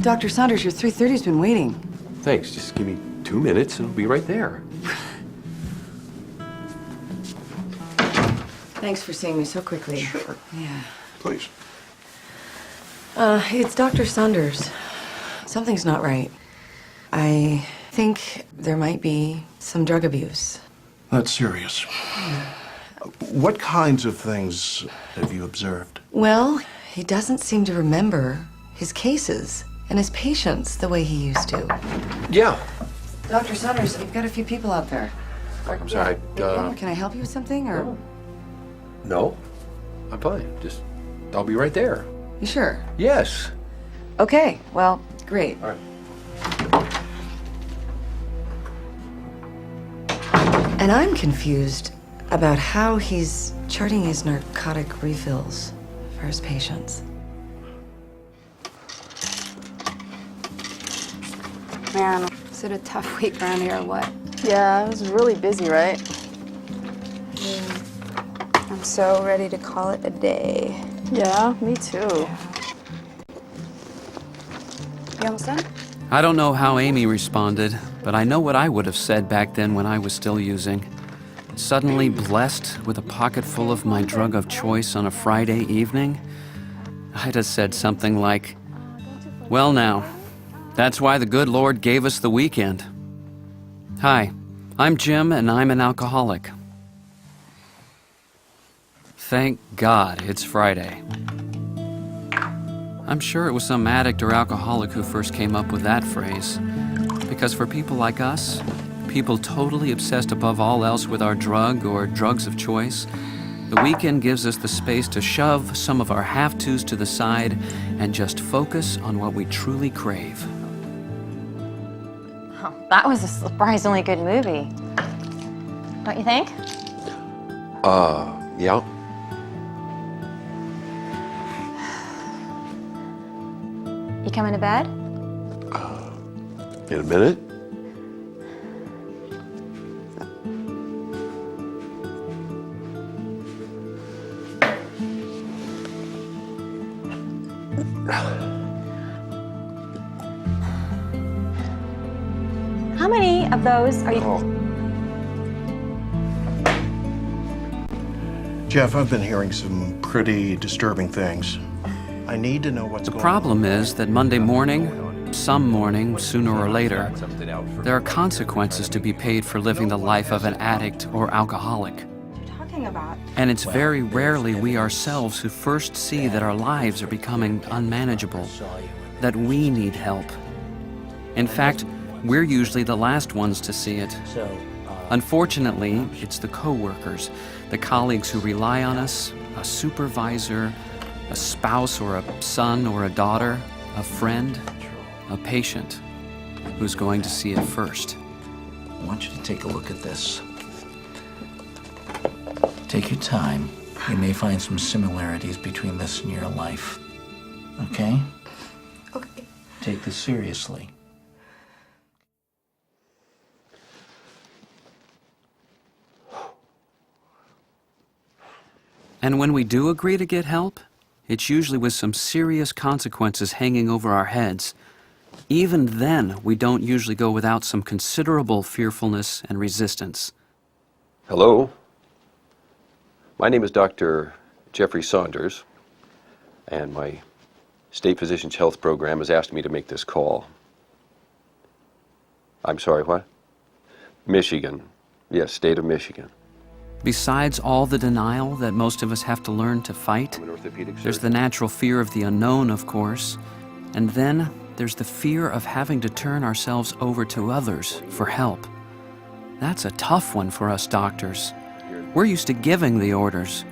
Dr. Saunders, your 3:30's been waiting. Thanks. Just give me 2 minutes and I'll be right there. Thanks for seeing me so quickly. Sure. Yeah. Please. It's Dr. Saunders. Something's not right. I think there might be some drug abuse. That's serious. What kinds of things have you observed? Well, he doesn't seem to remember his cases and his patients the way he used to. Yeah. Dr. Saunders, you've got a few people out there. I'm sorry. Can I help you with something, or? No. I'm fine. I'll be right there. You sure? Yes. Okay, well, great. All right. And I'm confused about how he's charting his narcotic refills for his patients. Man, is it a tough week around here or what? Yeah, it was really busy, right? I'm so ready to call it a day. Yeah, me too. You almost done? I don't know how Amy responded, but I know what I would have said back then when I was still using. Suddenly blessed with a pocket full of my drug of choice on a Friday evening, I'd have said something like, "Well now, that's why the good Lord gave us the weekend." Hi, I'm Jim and I'm an alcoholic. Thank God it's Friday. I'm sure it was some addict or alcoholic who first came up with that phrase. Because for people like us, people totally obsessed above all else with our drug or drugs of choice, the weekend gives us the space to shove some of our have-tos to the side and just focus on what we truly crave. Oh, that was a surprisingly good movie. Don't you think? Yeah. You coming to bed? In a minute. How many of those are you... Jeff, I've been hearing some pretty disturbing things. I need to know what's going on. The problem is that Monday morning, some morning, sooner or later, there are consequences to be paid for living the life of an addict or alcoholic. What are you talking about? And it's very rarely we ourselves who first see that our lives are becoming unmanageable, that we need help. In fact, we're usually the last ones to see it. Unfortunately, it's the coworkers, the colleagues who rely on us, a supervisor, a spouse or a son or a daughter, a friend, a patient, who's going to see it first. I want you to take a look at this. Take your time. You may find some similarities between this and your life. Okay? Okay. Take this seriously. And when we do agree to get help, it's usually with some serious consequences hanging over our heads. Even then, we don't usually go without some considerable fearfulness and resistance. Hello. My name is Dr. Jeffrey Saunders, and my state physician's health program has asked me to make this call. I'm sorry, what? Michigan. Yes, state of Michigan. Besides all the denial that most of us have to learn to fight, there's the natural fear of the unknown, of course, and then there's the fear of having to turn ourselves over to others for help. That's a tough one for us doctors. We're used to giving the orders.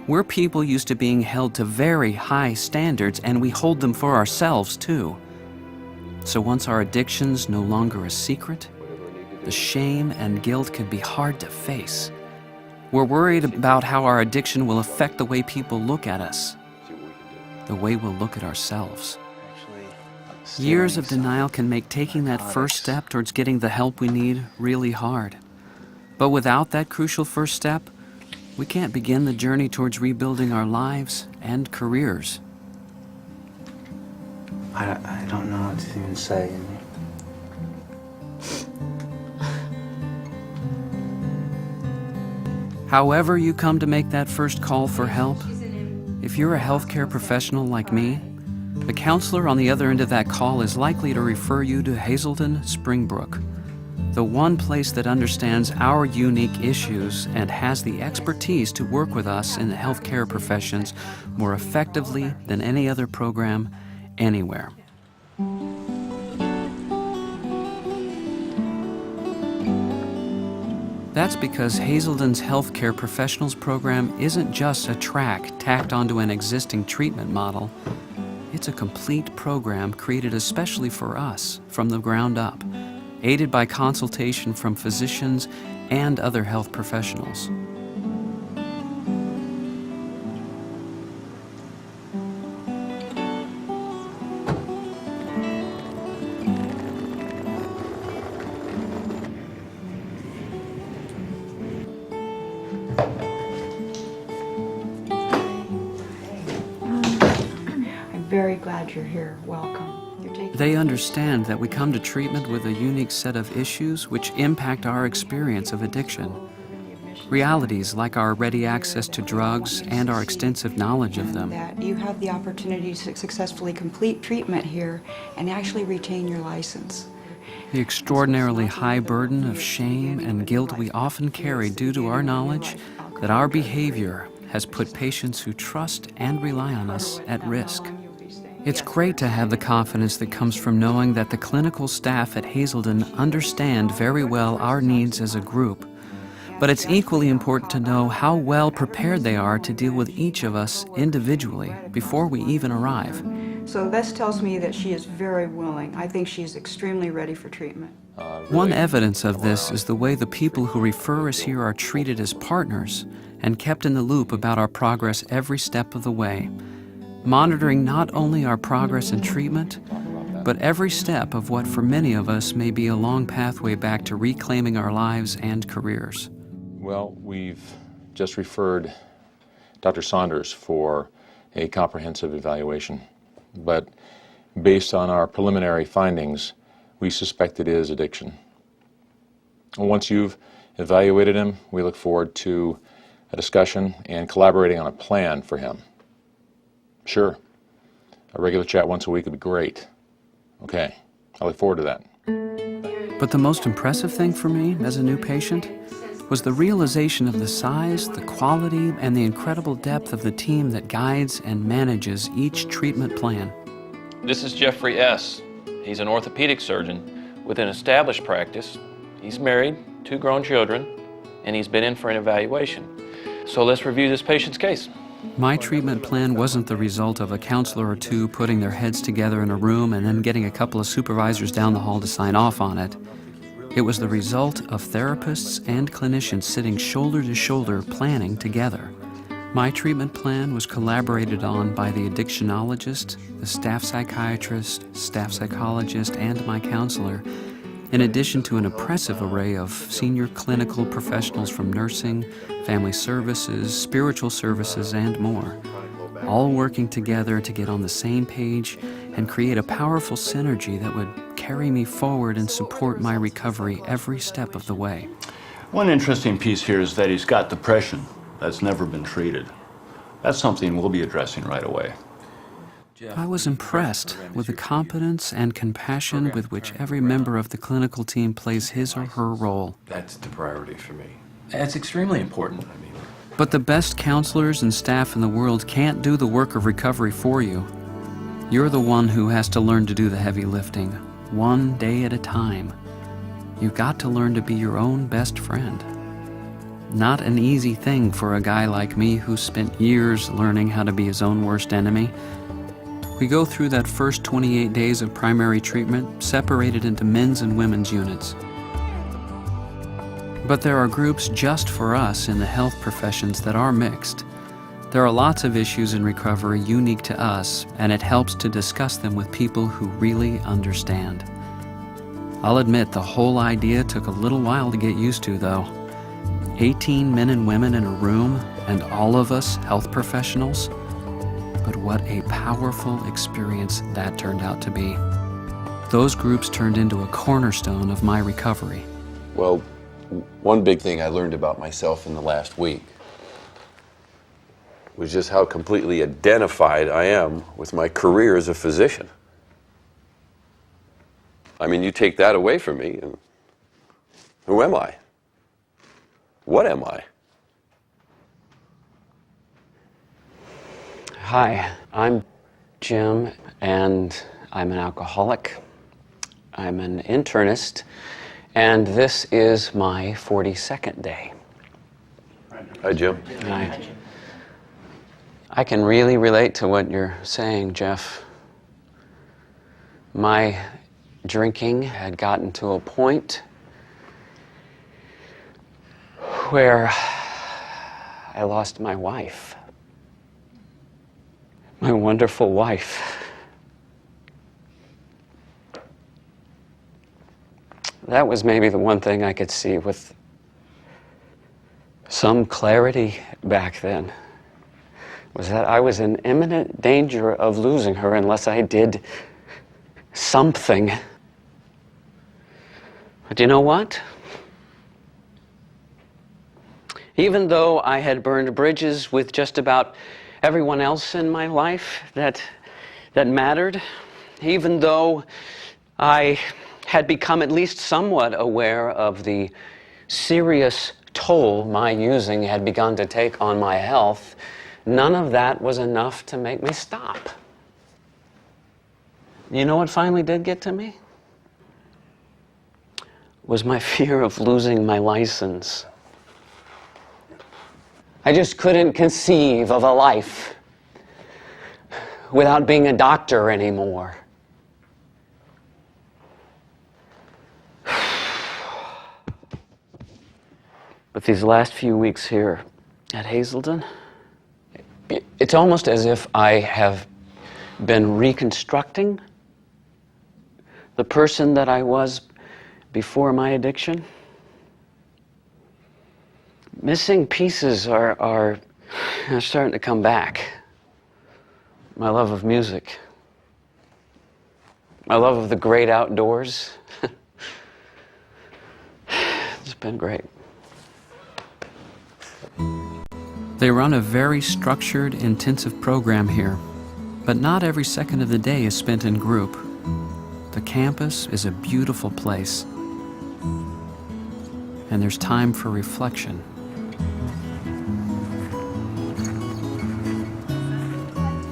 We're people used to being held to very high standards, and we hold them for ourselves, too. So once our addiction's no longer a secret, the shame and guilt can be hard to face. We're worried about how our addiction will affect the way people look at us, the way we'll look at ourselves. Years of denial can make taking that first step towards getting the help we need really hard. But without that crucial first step, we can't begin the journey towards rebuilding our lives and careers. I don't know what to even say. However you come to make that first call for help, if you're a healthcare professional like me, the counselor on the other end of that call is likely to refer you to HAZELDEN Springbrook, the one place that understands our unique issues and has the expertise to work with us in the healthcare professions more effectively than any other program anywhere. That's because HAZELDEN's Healthcare Professionals program isn't just a track tacked onto an existing treatment model. It's a complete program created especially for us from the ground up, aided by consultation from physicians and other health professionals. Very glad you're here. Welcome. They understand that we come to treatment with a unique set of issues which impact our experience of addiction. Realities like our ready access to drugs and our extensive knowledge of them. That you have the opportunity to successfully complete treatment here and actually retain your license. The extraordinarily high burden of shame and guilt we often carry due to our knowledge that our behavior has put patients who trust and rely on us at risk. It's great to have the confidence that comes from knowing that the clinical staff at HAZELDEN understand very well our needs as a group. But it's equally important to know how well prepared they are to deal with each of us individually before we even arrive. So this tells me that she is very willing. I think she's extremely ready for treatment. One evidence of this is the way the people who refer us here are treated as partners and kept in the loop about our progress every step of the way, monitoring not only our progress in treatment, but every step of what for many of us may be a long pathway back to reclaiming our lives and careers. Well, we've just referred Dr. Saunders for a comprehensive evaluation, but based on our preliminary findings, we suspect it is addiction. Once you've evaluated him, we look forward to a discussion and collaborating on a plan for him. Sure. A regular chat once a week would be great. Okay. I look forward to that. But the most impressive thing for me as a new patient was the realization of the size, the quality, and the incredible depth of the team that guides and manages each treatment plan. This is Jeffrey S. He's an orthopedic surgeon with an established practice. He's married, 2 grown children, and he's been in for an evaluation. So let's review this patient's case. My treatment plan wasn't the result of a counselor or two putting their heads together in a room and then getting a couple of supervisors down the hall to sign off on it. It was the result of therapists and clinicians sitting shoulder to shoulder planning together. My treatment plan was collaborated on by the addictionologist, the staff psychiatrist, staff psychologist, and my counselor, in addition to an impressive array of senior clinical professionals from nursing, family services, spiritual services, and more, all working together to get on the same page and create a powerful synergy that would carry me forward and support my recovery every step of the way. One interesting piece here is that he's got depression that's never been treated. That's something we'll be addressing right away. I was impressed with the competence and compassion with which every member of the clinical team plays his or her role. That's the priority for me. That's extremely important. But the best counselors and staff in the world can't do the work of recovery for you. You're the one who has to learn to do the heavy lifting, one day at a time. You've got to learn to be your own best friend. Not an easy thing for a guy like me who spent years learning how to be his own worst enemy. We go through that first 28 days of primary treatment separated into men's and women's units. But there are groups just for us in the health professions that are mixed. There are lots of issues in recovery unique to us, and it helps to discuss them with people who really understand. I'll admit the whole idea took a little while to get used to, though. 18 men and women in a room, and all of us health professionals. But what a powerful experience that turned out to be. Those groups turned into a cornerstone of my recovery. Well, one big thing I learned about myself in the last week was just how completely identified I am with my career as a physician. I mean, you take that away from me, and who am I? What am I? Hi, I'm Jim, and I'm an alcoholic. I'm an internist, and this is my 42nd day. Hi, Jim. Hi. I can really relate to what you're saying, Jeff. My drinking had gotten to a point where I lost my wife. My wonderful wife. That was maybe the one thing I could see with some clarity back then, was that I was in imminent danger of losing her unless I did something. But you know what? Even though I had burned bridges with just about everyone else in my life that mattered, even though I had become at least somewhat aware of the serious toll my using had begun to take on my health, none of that was enough to make me stop. You know what finally did get to me? Was my fear of losing my license. I just couldn't conceive of a life without being a doctor anymore. But these last few weeks here at Hazelden, it's almost as if I have been reconstructing the person that I was before my addiction. Missing pieces are starting to come back. My love of music. My love of the great outdoors. It's been great. They run a very structured, intensive program here, but not every second of the day is spent in group. The campus is a beautiful place, and there's time for reflection.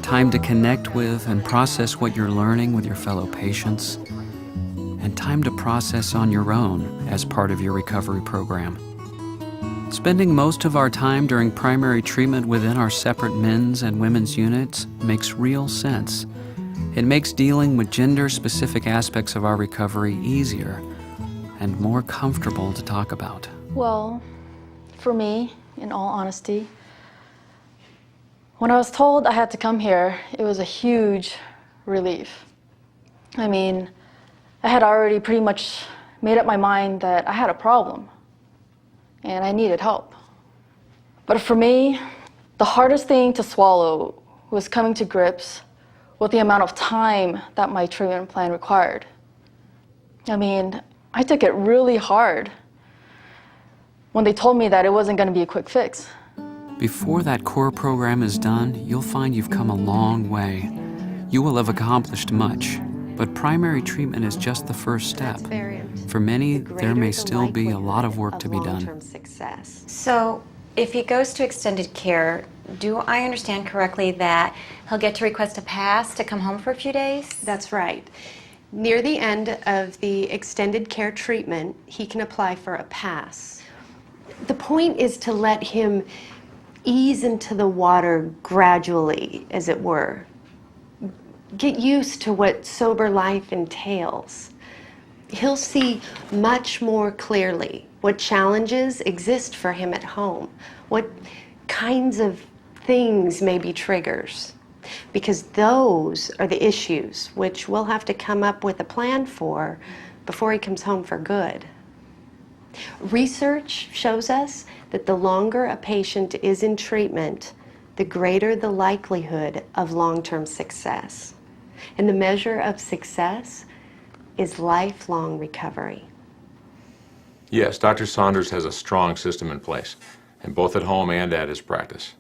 Time to connect with and process what you're learning with your fellow patients, and time to process on your own as part of your recovery program. Spending most of our time during primary treatment within our separate men's and women's units makes real sense. It makes dealing with gender-specific aspects of our recovery easier and more comfortable to talk about. Well, for me, in all honesty, when I was told I had to come here, it was a huge relief. I mean, I had already pretty much made up my mind that I had a problem and I needed help. But for me, the hardest thing to swallow was coming to grips with the amount of time that my treatment plan required. I mean, I took it really hard when they told me that it wasn't going to be a quick fix. Before that core program is done, you'll find you've come a long way. You will have accomplished much, but primary treatment is just the first step. For many, there may still be a lot of work to be done. So, if he goes to extended care, do I understand correctly that he'll get to request a pass to come home for a few days? That's right. Near the end of the extended care treatment, he can apply for a pass. The point is to let him ease into the water gradually, as it were. Get used to what sober life entails. He'll see much more clearly what challenges exist for him at home, what kinds of things may be triggers, because those are the issues which we'll have to come up with a plan for before he comes home for good. Research shows us that the longer a patient is in treatment, the greater the likelihood of long-term success. And the measure of success is lifelong recovery. Yes, Dr. Saunders has a strong system in place, and both at home and at his practice.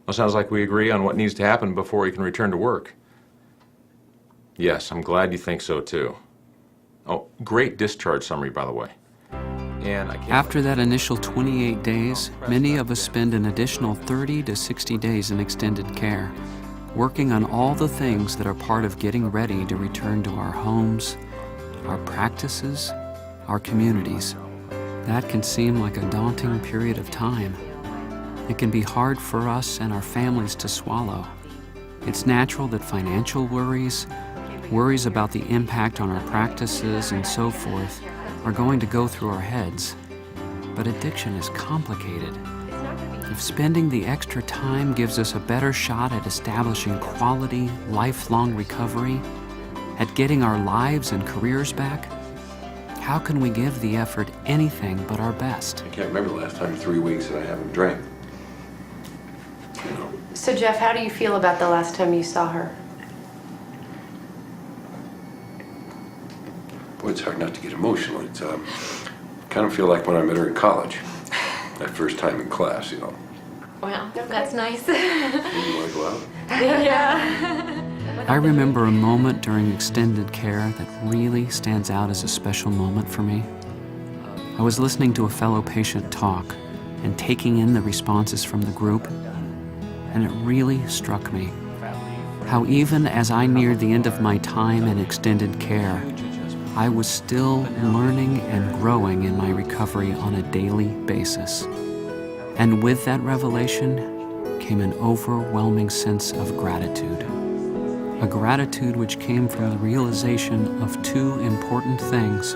Well, sounds like we agree on what needs to happen before he can return to work. Yes, I'm glad you think so too. Oh, great discharge summary, by the way. And I can't After that initial 28 days, many of us spend an additional 30 to 60 days in extended care, working on all the things that are part of getting ready to return to our homes, our practices, our communities. That can seem like a daunting period of time. It can be hard for us and our families to swallow. It's natural that financial worries about the impact on our practices and so forth are going to go through our heads. But addiction is complicated. If spending the extra time gives us a better shot at establishing quality, lifelong recovery, at getting our lives and careers back, how can we give the effort anything but our best? I can't remember the last time in 3 weeks that I haven't drank. So Jeff, how do you feel about the last time you saw her? Boy, it's hard not to get emotional. It's kind of feel like when I met her in college. That first time in class, you know. Well, that's nice. You want to go out? Yeah. I remember a moment during extended care that really stands out as a special moment for me. I was listening to a fellow patient talk and taking in the responses from the group, and it really struck me how even as I neared the end of my time in extended care, I was still learning and growing in my recovery on a daily basis. And with that revelation came an overwhelming sense of gratitude. A gratitude which came from the realization of two important things: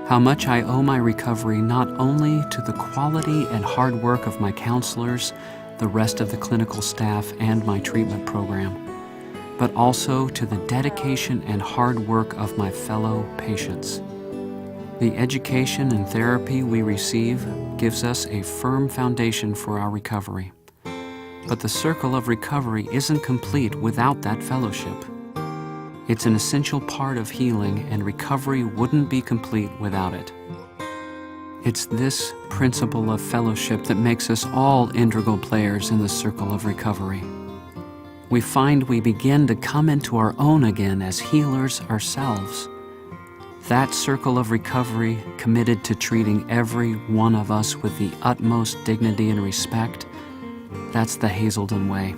how much I owe my recovery not only to the quality and hard work of my counselors, the rest of the clinical staff, and my treatment program, but also to the dedication and hard work of my fellow patients. The education and therapy we receive gives us a firm foundation for our recovery. But the circle of recovery isn't complete without that fellowship. It's an essential part of healing, and recovery wouldn't be complete without it. It's this principle of fellowship that makes us all integral players in the circle of recovery. We find we begin to come into our own again as healers ourselves. That circle of recovery, committed to treating every one of us with the utmost dignity and respect, that's the HAZELDEN way.